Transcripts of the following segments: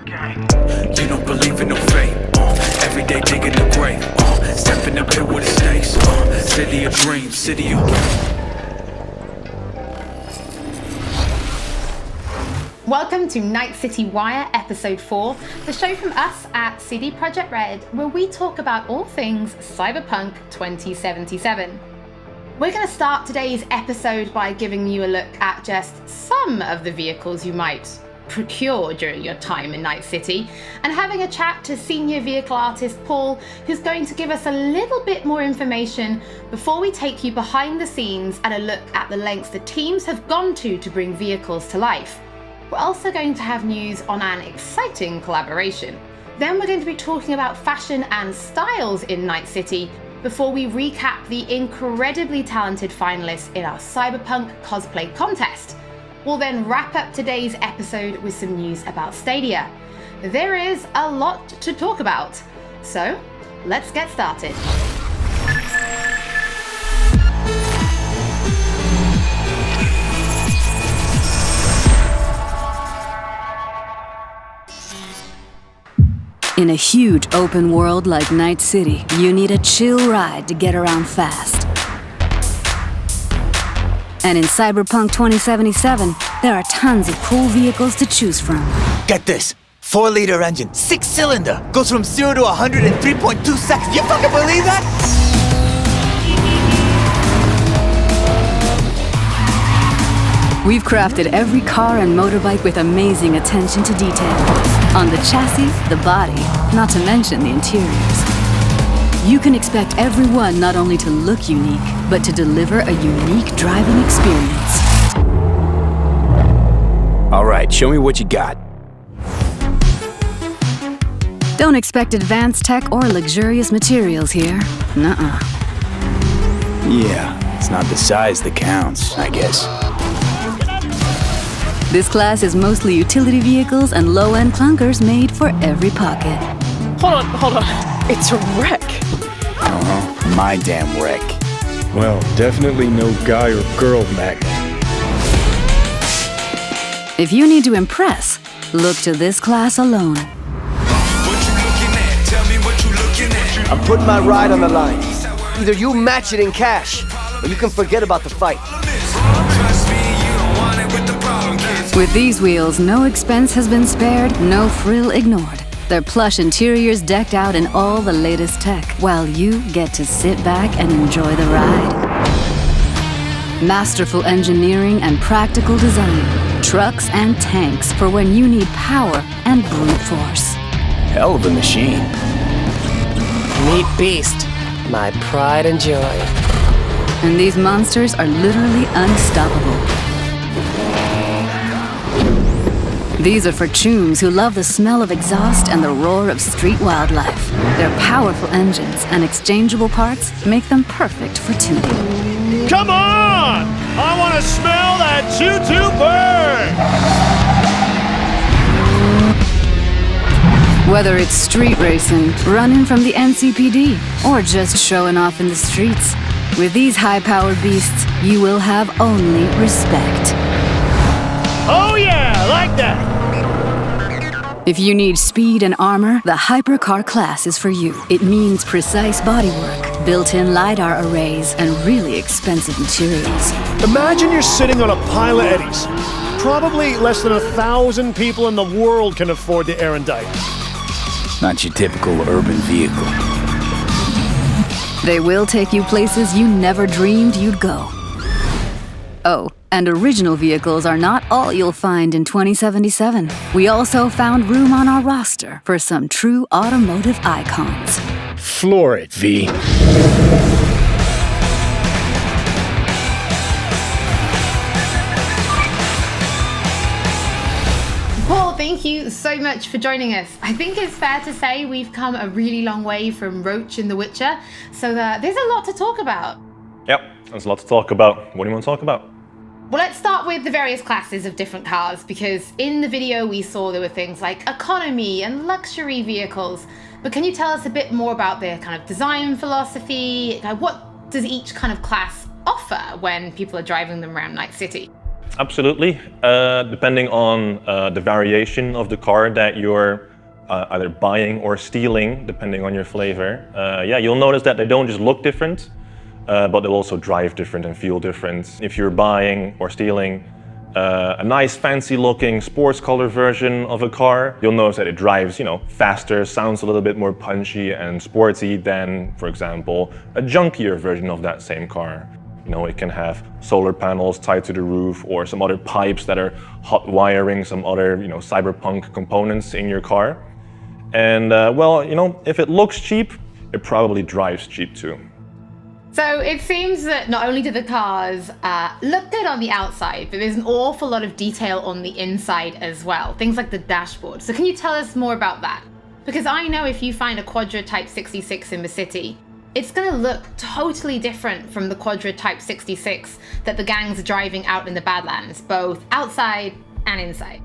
You don't believe in no fate. Every day digging the grave. Step in the pit with the snakes. City of dreams, city of... Welcome to Night City Wire, Episode 4, the show from us at CD PROJEKT RED, where we talk about all things Cyberpunk 2077. We're going to start today's episode by giving you a look at just some of the vehicles you might procure during your time in Night City, and having a chat to senior vehicle artist Paul, who's going to give us a little bit more information before we take you behind the scenes and a look at the lengths the teams have gone to bring vehicles to life. We're also going to have news on an exciting collaboration. Then we're going to be talking about fashion and styles in Night City before we recap the incredibly talented finalists in our Cyberpunk cosplay contest. We'll then wrap up today's episode with some news about Stadia. There is a lot to talk about, so let's get started. In a huge open world like Night City, you need a chill ride to get around fast. And in Cyberpunk 2077, there are tons of cool vehicles to choose from. Get this, 4-liter engine, 6-cylinder, goes from 0 to 100 in 3.2 seconds. You fucking believe that? We've crafted every car and motorbike with amazing attention to detail. On the chassis, the body, not to mention the interiors. You can expect every one not only to look unique, but to deliver a unique driving experience. All right, show me what you got. Don't expect advanced tech or luxurious materials here. Nuh-uh. Yeah, it's not the size that counts, I guess. This class is mostly utility vehicles and low-end clunkers made for every pocket. Hold on. It's a wreck. My damn wreck. Well, definitely no guy or girl magnet. If you need to impress, look to this class alone. What you looking at? Tell me what you looking at. I'm putting my ride on the line. Either you match it in cash, or you can forget about the fight. Trust me, you don't want it with the problem kids. With these wheels, no expense has been spared, no frill ignored. Their plush interiors decked out in all the latest tech, while you get to sit back and enjoy the ride. Masterful engineering and practical design. Trucks and tanks for when you need power and brute force. Hell of a machine. Meet Beast, my pride and joy. And these monsters are literally unstoppable. These are for chooms who love the smell of exhaust and the roar of street wildlife. Their powerful engines and exchangeable parts make them perfect for tuning. Come on! I want to smell that choo-choo burn! Whether it's street racing, running from the NCPD, or just showing off in the streets, with these high-powered beasts, you will have only respect. Oh yeah, like that! If you need speed and armor, the hypercar class is for you. It means precise bodywork, built-in LiDAR arrays, and really expensive materials. Imagine you're sitting on a pile of eddies. Probably less than 1,000 people in the world can afford the erudite. Not your typical urban vehicle. They will take you places you never dreamed you'd go. Oh, and original vehicles are not all you'll find in 2077. We also found room on our roster for some true automotive icons. Floor it, V. Paul, thank you so much for joining us. I think it's fair to say we've come a really long way from Roach in The Witcher, so there's a lot to talk about. Yep, there's a lot to talk about. What do you want to talk about? Well, let's start with the various classes of different cars, because in the video we saw there were things like economy and luxury vehicles. But can you tell us a bit more about their kind of design philosophy? What does each kind of class offer when people are driving them around Night City? absolutely. Depending on the variation of the car that you're either buying or stealing, depending on your flavor, yeah, you'll notice that they don't just look different, but they'll also drive different and feel different. If you're buying or stealing a nice fancy looking sports color version of a car, you'll notice that it drives, faster, sounds a little bit more punchy and sporty than, for example, a junkier version of that same car. It can have solar panels tied to the roof or some other pipes that are hot wiring some other, cyberpunk components in your car. And well, if it looks cheap, it probably drives cheap too. So it seems that not only do the cars look good on the outside, but there's an awful lot of detail on the inside as well. Things like the dashboard. So can you tell us more about that? Because I know if you find a Quadra Type 66 in the city, it's going to look totally different from the Quadra Type 66 that the gangs are driving out in the Badlands, both outside and inside.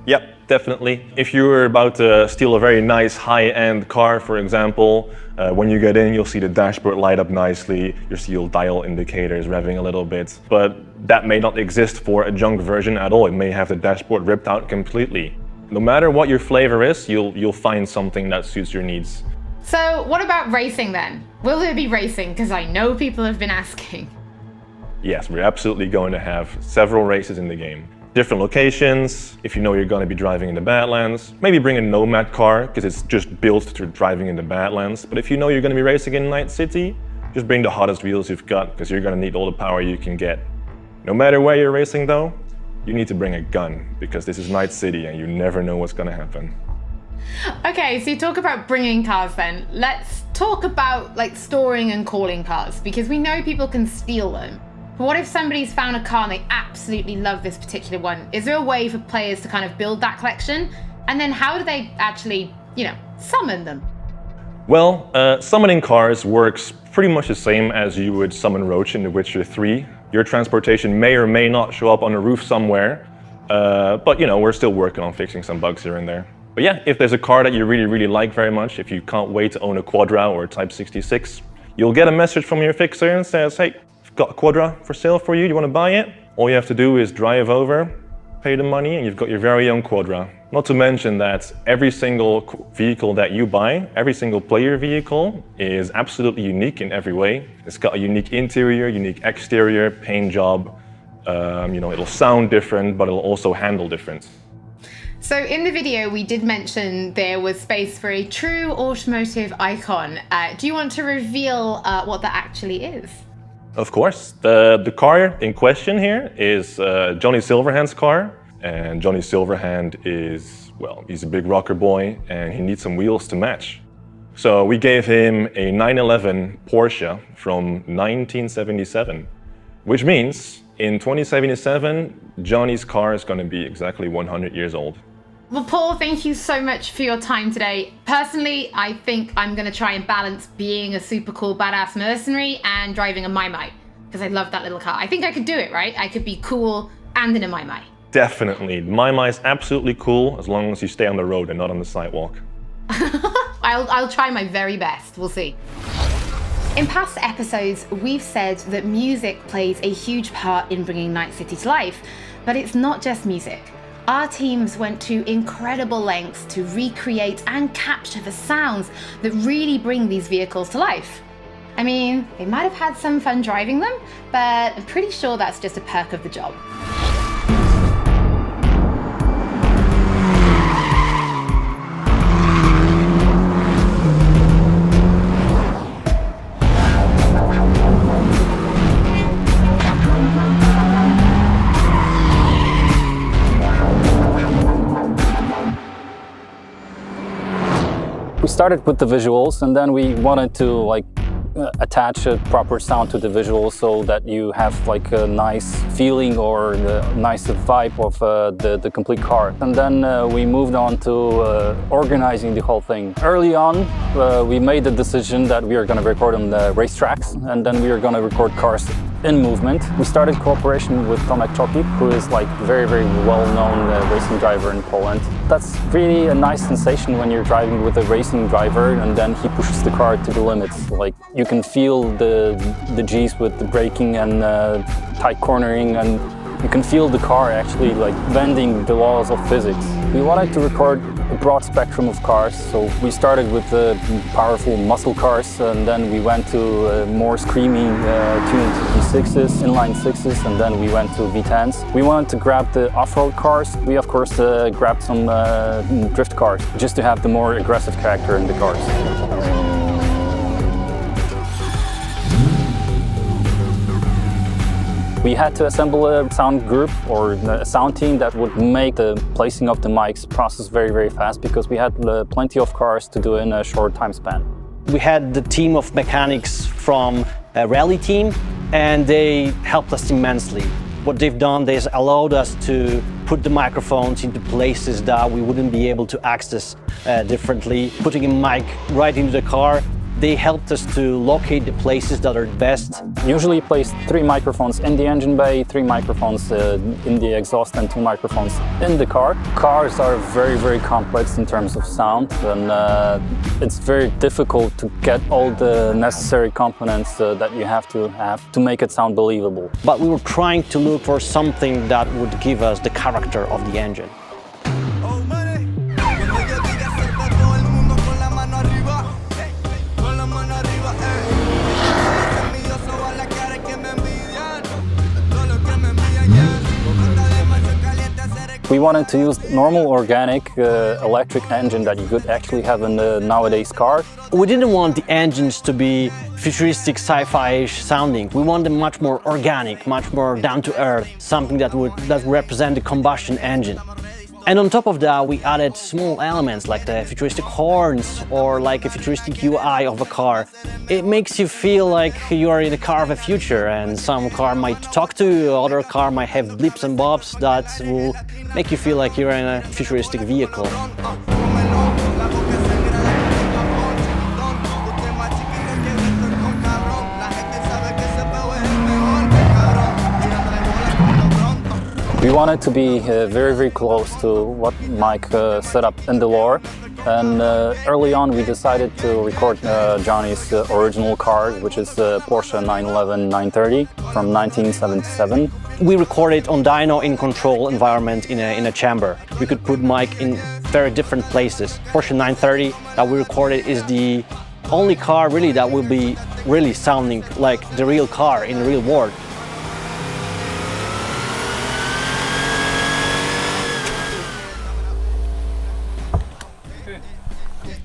Yep, definitely. If you're about to steal a very nice high-end car, for example, when you get in, you'll see the dashboard light up nicely, you'll see your dial indicators revving a little bit, but that may not exist for a junk version at all. It may have the dashboard ripped out completely. No matter what your flavor is, you'll find something that suits your needs. So what about racing then? Will there be racing? Because I know people have been asking. Yes, we're absolutely going to have several races in the game. Different locations, if you're going to be driving in the Badlands. Maybe bring a Nomad car, because it's just built to driving in the Badlands. But if you're going to be racing in Night City, just bring the hottest wheels you've got, because you're going to need all the power you can get. No matter where you're racing though, you need to bring a gun, because this is Night City and you never know what's going to happen. Okay, so you talk about bringing cars then. Let's talk about storing and calling cars, because we know people can steal them. But what if somebody's found a car and they absolutely love this particular one? Is there a way for players to kind of build that collection? And then how do they actually, summon them? Well, summoning cars works pretty much the same as you would summon Roach in The Witcher 3. Your transportation may or may not show up on a roof somewhere, but we're still working on fixing some bugs here and there. But yeah, if there's a car that you really, really like very much, if you can't wait to own a Quadra or a Type 66, you'll get a message from your fixer and says, hey, I've got a Quadra for sale for you, you want to buy it? All you have to do is drive over, pay the money, and you've got your very own Quadra. Not to mention that every single vehicle that you buy, every single player vehicle, is absolutely unique in every way. It's got a unique interior, unique exterior, paint job. It'll sound different, but it'll also handle different. So in the video, we did mention there was space for a true automotive icon. Do you want to reveal what that actually is? Of course. The car in question here is Johnny Silverhand's car. And Johnny Silverhand is, he's a big rocker boy and he needs some wheels to match. So we gave him a 911 Porsche from 1977, which means in 2077, Johnny's car is going to be exactly 100 years old. Well, Paul, thank you so much for your time today. Personally, I think I'm going to try and balance being a super cool badass mercenary and driving a Mai, because I love that little car. I think I could do it, right? I could be cool and in a Mai. Definitely. Mai is absolutely cool as long as you stay on the road and not on the sidewalk. I'll try my very best. We'll see. In past episodes, we've said that music plays a huge part in bringing Night City to life, but it's not just music. Our teams went to incredible lengths to recreate and capture the sounds that really bring these vehicles to life. I mean, they might have had some fun driving them, but I'm pretty sure that's just a perk of the job. We started with the visuals and then we wanted to attach a proper sound to the visuals so that you have a nice feeling or a nice vibe of the complete car. And then we moved on to organizing the whole thing. Early on, we made the decision that we are going to record on the racetracks and then we are going to record cars in movement. We started cooperation with Tomek Choki, who is very, very well-known racing driver in Poland. That's really a nice sensation when you're driving with a racing driver and then he pushes the car to the limits. You can feel the G's with the braking and tight cornering, and You can feel the car actually like bending the laws of physics. We wanted to record a broad spectrum of cars, so we started with the powerful muscle cars, and then we went to more screaming tuned V6s, inline 6s, and then we went to V10s. We wanted to grab the off-road cars. We of course grabbed some drift cars, just to have the more aggressive character in the cars. We had to assemble a sound group or a sound team that would make the placing of the mics process very, very fast, because we had plenty of cars to do in a short time span. We had the team of mechanics from a rally team, and they helped us immensely. What they've done, they allowed us to put the microphones into places that we wouldn't be able to access differently. Putting a mic right into the car, they helped us to locate the places that are best. Usually place 3 microphones in the engine bay, 3 microphones in the exhaust, and 2 microphones in the car. Cars are very, very complex in terms of sound, and it's very difficult to get all the necessary components that you have to make it sound believable. But we were trying to look for something that would give us the character of the engine. We wanted to use normal organic electric engine that you could actually have in the nowadays car. We didn't want the engines to be futuristic sci-fi-ish sounding. We want them much more organic, much more down to earth, something that would represent the combustion engine. And on top of that, we added small elements like the futuristic horns or like a futuristic UI of a car. It makes you feel like you are in a car of the future, and some car might talk to you, other car might have blips and bobs that will make you feel like you're in a futuristic vehicle. We wanted to be very, very close to what Mike set up in the lore, and early on we decided to record Johnny's original car, which is the Porsche 911 930 from 1977. We recorded on dyno in control environment in a chamber. We could put Mike in very different places. Porsche 930 that we recorded is the only car really that will be really sounding like the real car in the real world.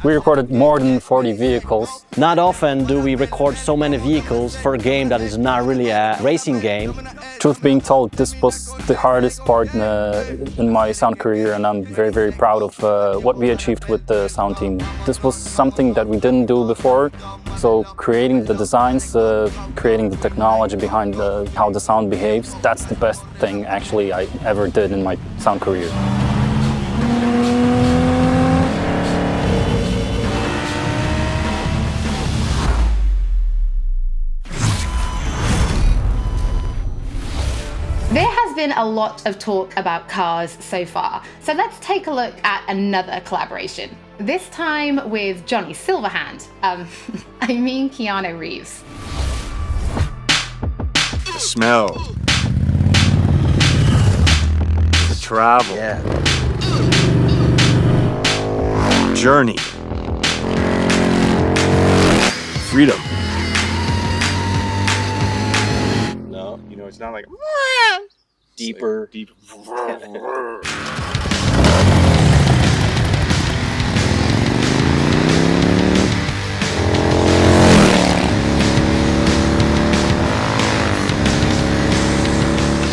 We recorded more than 40 vehicles. Not often do we record so many vehicles for a game that is not really a racing game. Truth being told, this was the hardest part in my sound career, and I'm very, very proud of what we achieved with the sound team. This was something that we didn't do before, so creating the designs, creating the technology behind how the sound behaves, that's the best thing actually I ever did in my sound career. There has been a lot of talk about cars so far, so let's take a look at another collaboration. This time with Johnny Silverhand. I mean Keanu Reeves. The smell. The travel. Yeah. Journey. Freedom. No, you know, it's not like deeper. Like deep.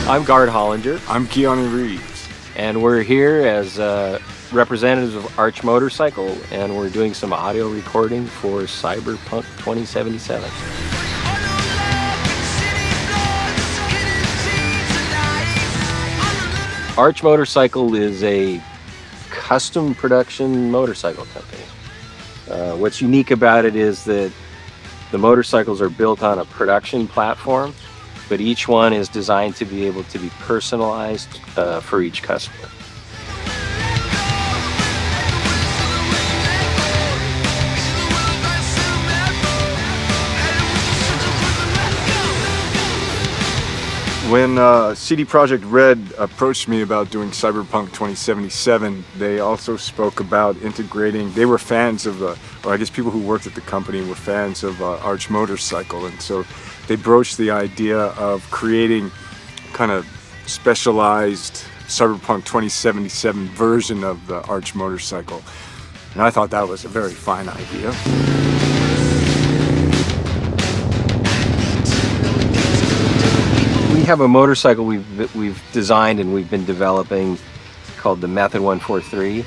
I'm Gard Hollinger. I'm Keanu Reeves. And we're here as representatives of Arch Motorcycle, and we're doing some audio recording for Cyberpunk 2077. Arch Motorcycle is a custom production motorcycle company. What's unique about it is that the motorcycles are built on a production platform, but each one is designed to be able to be personalized for each customer. When CD PROJEKT RED approached me about doing Cyberpunk 2077, they also spoke about integrating, they were fans of, or I guess people who worked at the company were fans of Arch Motorcycle, and so they broached the idea of creating kind of specialized Cyberpunk 2077 version of the Arch Motorcycle. And I thought that was a very fine idea. We have a motorcycle we've designed and we've been developing called the Method 143,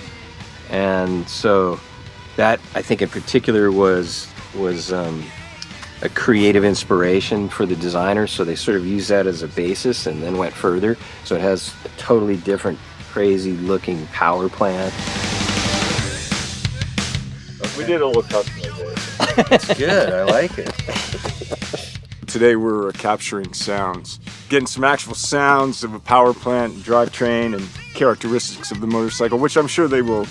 and so that I think in particular was a creative inspiration for the designers. So they sort of used that as a basis and then went further. So it has a totally different, crazy looking power plant. We did a little customization. That's good. I like it. Today we're capturing sounds, getting some actual sounds of a power plant, drivetrain, and characteristics of the motorcycle, which I'm sure they will,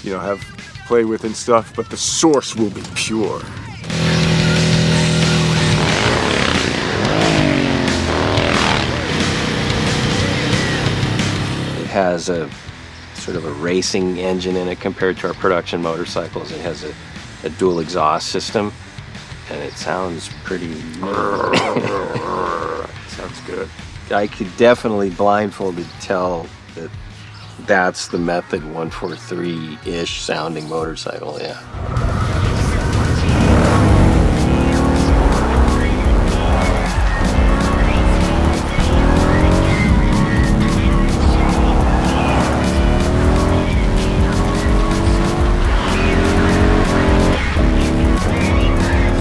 have play with and stuff, but the source will be pure. It has a sort of a racing engine in it compared to our production motorcycles. It has a dual exhaust system, and it sounds pretty... Sounds good. I could definitely blindfolded tell that that's the Method 143-ish sounding motorcycle, yeah.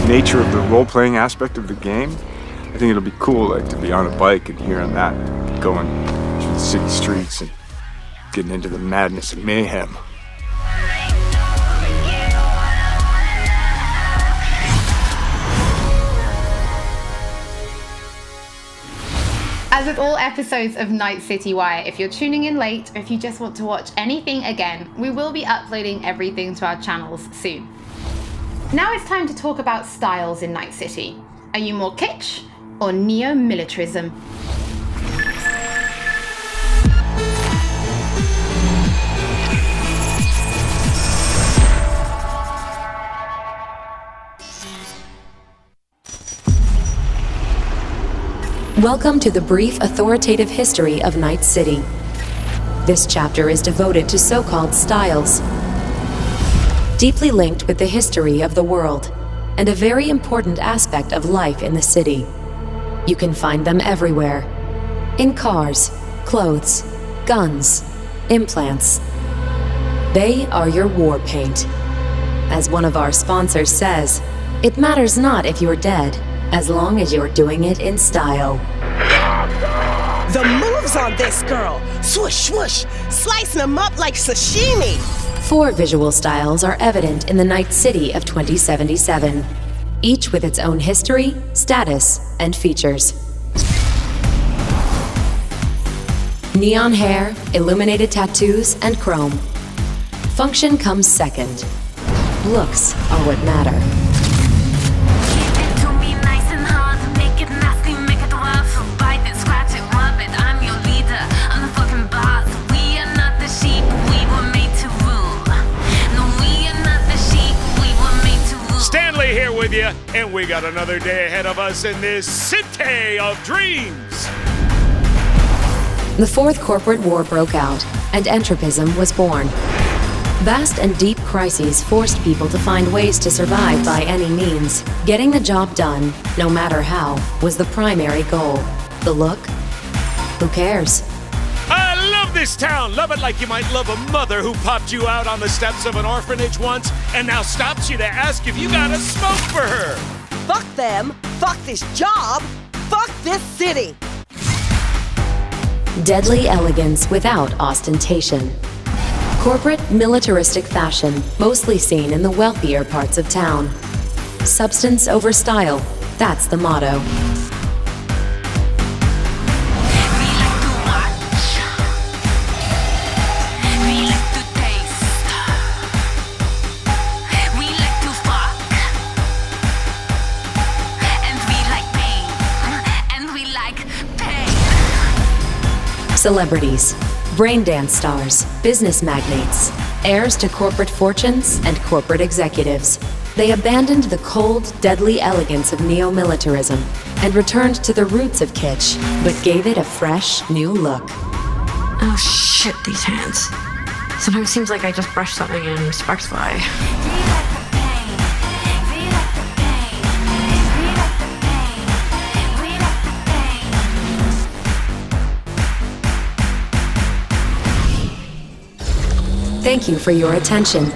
Nature of the role-playing aspect of the game, I think it'll be cool, like, to be on a bike and hearing that, going through the city streets and getting into the madness and mayhem. As with all episodes of Night City Wire, if you're tuning in late or if you just want to watch anything again, we will be uploading everything to our channels soon. Now it's time to talk about styles in Night City. Are you more kitsch or neo-militarism? Welcome to the brief authoritative history of Night City. This chapter is devoted to so-called styles, deeply linked with the history of the world, and a very important aspect of life in the city. You can find them everywhere. In cars, clothes, guns, implants. They are your war paint. As one of our sponsors says, it matters not if you're dead, as long as you're doing it in style. The moves on this girl! Swoosh, swoosh! Slicing them up like sashimi! 4 visual styles are evident in the Night City of 2077, each with its own history, status, and features. Neon hair, illuminated tattoos, and chrome. Function comes second. Looks are what matter. Here with you, and we got another day ahead of us in this city of dreams. The Fourth Corporate War broke out, and entropism was born. Vast and deep crises forced people to find ways to survive by any means. Getting the job done, no matter how, was the primary goal. The look? Who cares? I love this town. Love it like you might love a mother who popped you out on the steps of an orphanage once and now stops you to ask if you got a smoke for her. Fuck them, fuck this job, fuck this city. Deadly elegance without ostentation. Corporate militaristic fashion, mostly seen in the wealthier parts of town. Substance over style, that's the motto. Celebrities, brain dance stars, business magnates, heirs to corporate fortunes and corporate executives. They abandoned the cold, deadly elegance of neo-militarism and returned to the roots of kitsch, but gave it a fresh, new look. Oh shit, these hands. Sometimes it seems like I just brushed something and sparks fly. Thank you for your attention.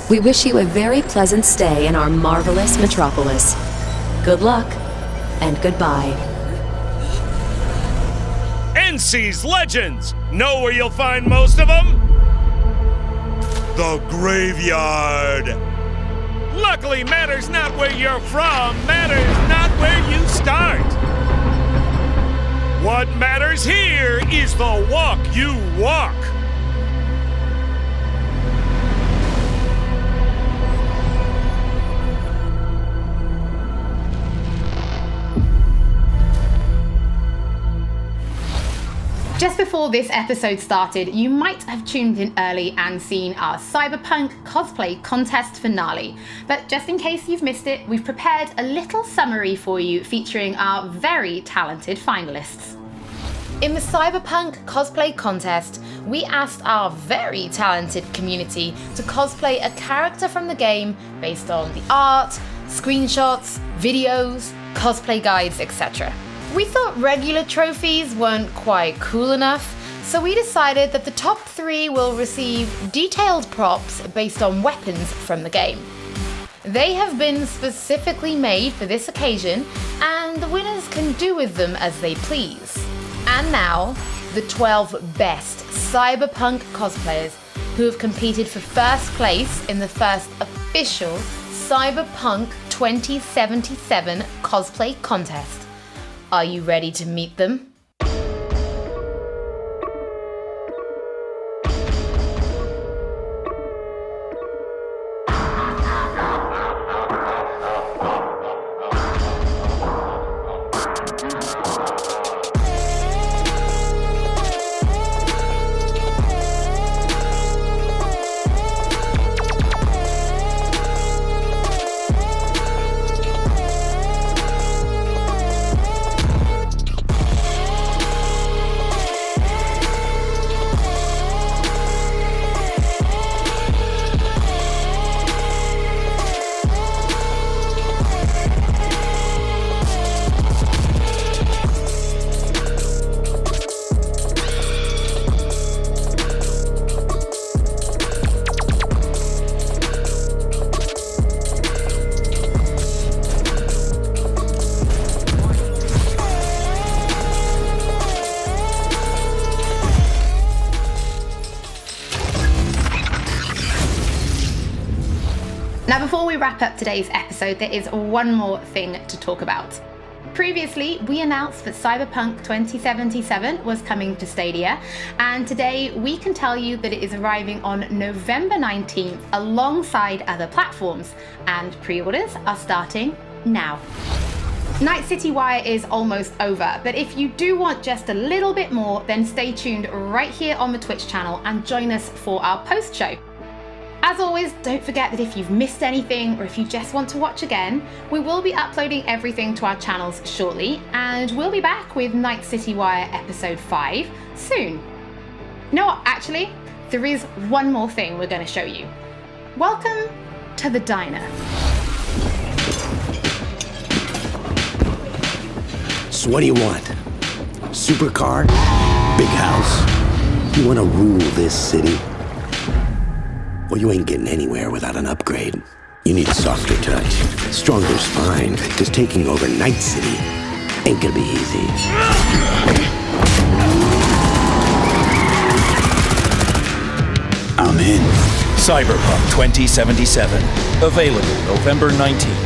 We wish you a very pleasant stay in our marvelous metropolis. Good luck, and goodbye. NC's Legends! Know where you'll find most of them? The graveyard! Luckily, matters not where you're from, matters not where you start. What matters here is the walk you walk. Just before this episode started, you might have tuned in early and seen our Cyberpunk cosplay contest finale. But just in case you've missed it, we've prepared a little summary for you featuring our very talented finalists. In the Cyberpunk cosplay contest, we asked our very talented community to cosplay a character from the game based on the art, screenshots, videos, cosplay guides, etc. We thought regular trophies weren't quite cool enough, so we decided that the top 3 will receive detailed props based on weapons from the game. They have been specifically made for this occasion, and the winners can do with them as they please. And now, the 12 best Cyberpunk cosplayers who have competed for first place in the first official Cyberpunk 2077 cosplay contest. Are you ready to meet them? Now, before we wrap up today's episode, there is one more thing to talk about. Previously, we announced that Cyberpunk 2077 was coming to Stadia, and today we can tell you that it is arriving on November 19th alongside other platforms, and pre-orders are starting now. Night City Wire is almost over, but if you do want just a little bit more, then stay tuned right here on the Twitch channel and join us for our post-show. As always, don't forget that if you've missed anything or if you just want to watch again, we will be uploading everything to our channels shortly, and we'll be back with Night City Wire episode 5 soon. You know what, actually, there is one more thing we're going to show you. Welcome to the diner. So what do you want? Supercar? Big house? You want to rule this city? Well, you ain't getting anywhere without an upgrade. You need a softer touch, stronger spine, because taking over Night City ain't gonna be easy. I'm in. Cyberpunk 2077. Available November 19th.